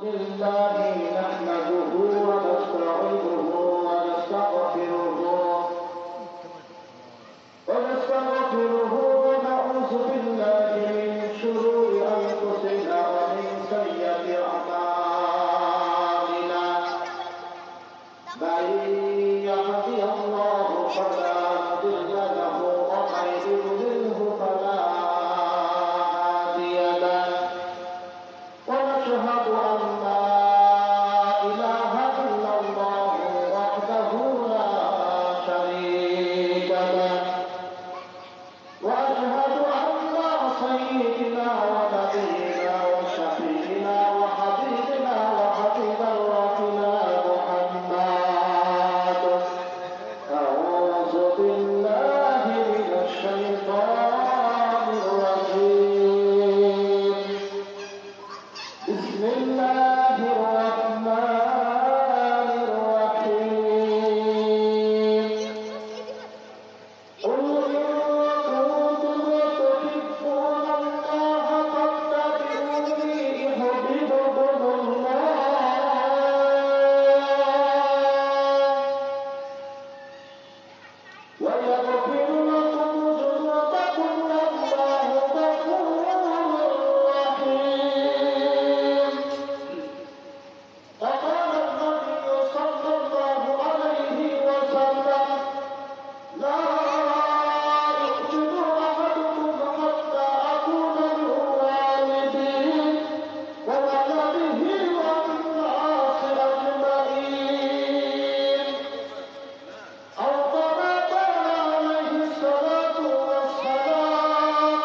لله نحمده ونستعينه ونستغفره ونعوذ بالله من شرور أنفسنا ومن سيئات أعمالنا من يهده الله فلا مضل له ومن يضلله فلا هادي له ونشهد أن لا إله إلا الله وحده لا شريك له وأشهد أن سيدنا ونبينا وشفيعنا وحبيبنا وحبيب ربنا محمد أعوذ بالله من الشيطان الرجيم بسم الله الرحمن الرحيم قل إن كنتم تحبون الله فاتبعوني يحببكم الله ويغفر لكم ذنوبكم والله غفور رحيم وقال النبي صلى الله عليه وسلم لا يؤمن أحدكم حتى أكون له والديه وولده والناس أجمعين أو كما قال عليه الصلاة والسلام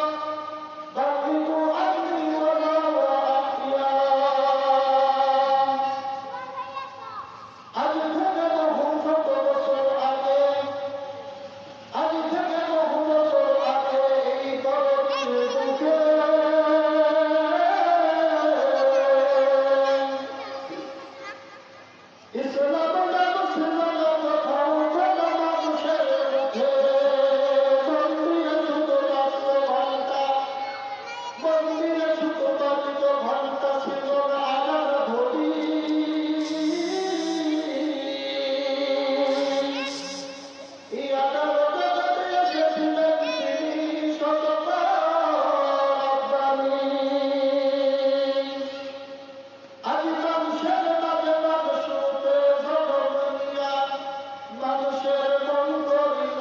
بلغوا عني ولو أحياء আজ থেকে বহু শত বছর আগে এই ধরনের বুকে ইসলাম নাম ছিল কোথাও যেন মানুষের মুখে মন্দিরে শুধু বাজিত ঘন্টা ছিল না আমার ঘড়ি এই 11 জগতে এসেছিলেন তিনি শতকরাব্বানী আজ মানুষের মাঝে মানুষ রূপে জন্ম নিয়া মানুষের মন করিল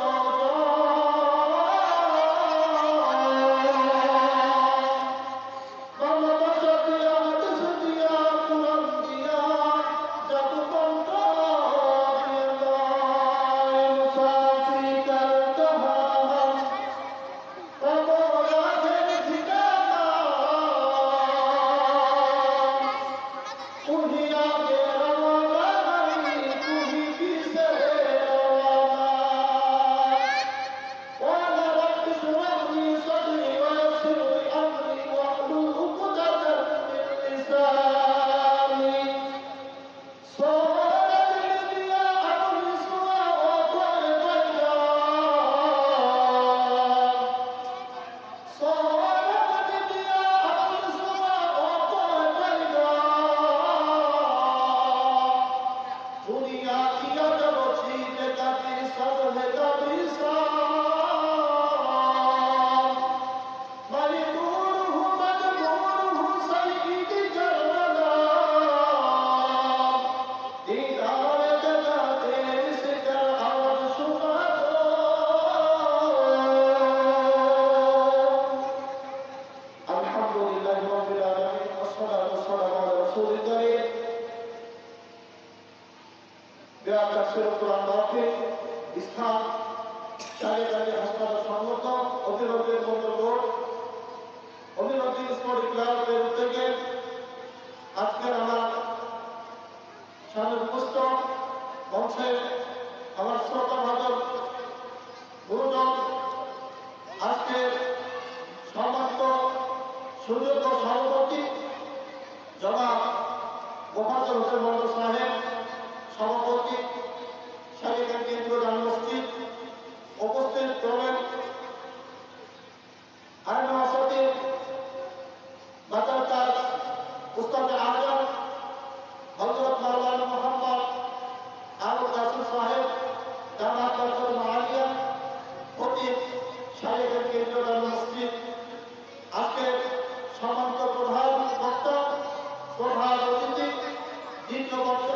ভালোবাসা দিয়া দেশ দিয়া পুরাণ দিয়া জাদু মন্ত্র দিয়ে মুসাফির করতে হয় কবর আখের ঠিকানা तुही आगे रवाना नहीं तुही पीछे रवाना वाला रब सुरहनी सदरी वयसिर अमरी वाहलुल उक़दतन मिन लिसानी सोहरा दिल दिया अपनी सुना ओ कोई बजा सोहरा दिल दिया अपनी सुना ओ कोई बजा दुनिया की अदब चीज कभी सब है कभी साफ मैं दूर हूँ मजबूर हूँ सईद करना दीदार जगह तेरे से कर आवाज सुना दो अल्हम्दुलिल्लाह रब्बिल आलमीन वस्सलातु वस्सलामु अला रसूलिल करीम বিরাট তাফসীর কোরআন মাহফিল স্থান শাহজালালী হাসপাতাল সংলগ্ন অভিনবীর মন্ডল রোড অভিনবী স্পোর্টিং ক্লাবের উদ্যোগে আজকের আমার সামনে উপস্থিত মঞ্চে আমার শ্রোতা ভাজন গুরুজন আজকের সম্মানিত সুযোগ্য সভাপতি জনাব মোফাজ্জল হোসেন মন্ডল সাহেব সভাপতি শালিকা কেন্দ্রীয় জামে মসজিদ উপস্থিত রবেন আইন ওয়াসাতির বাজার তাজ উস্তাদ আজম তৃতীয় বছর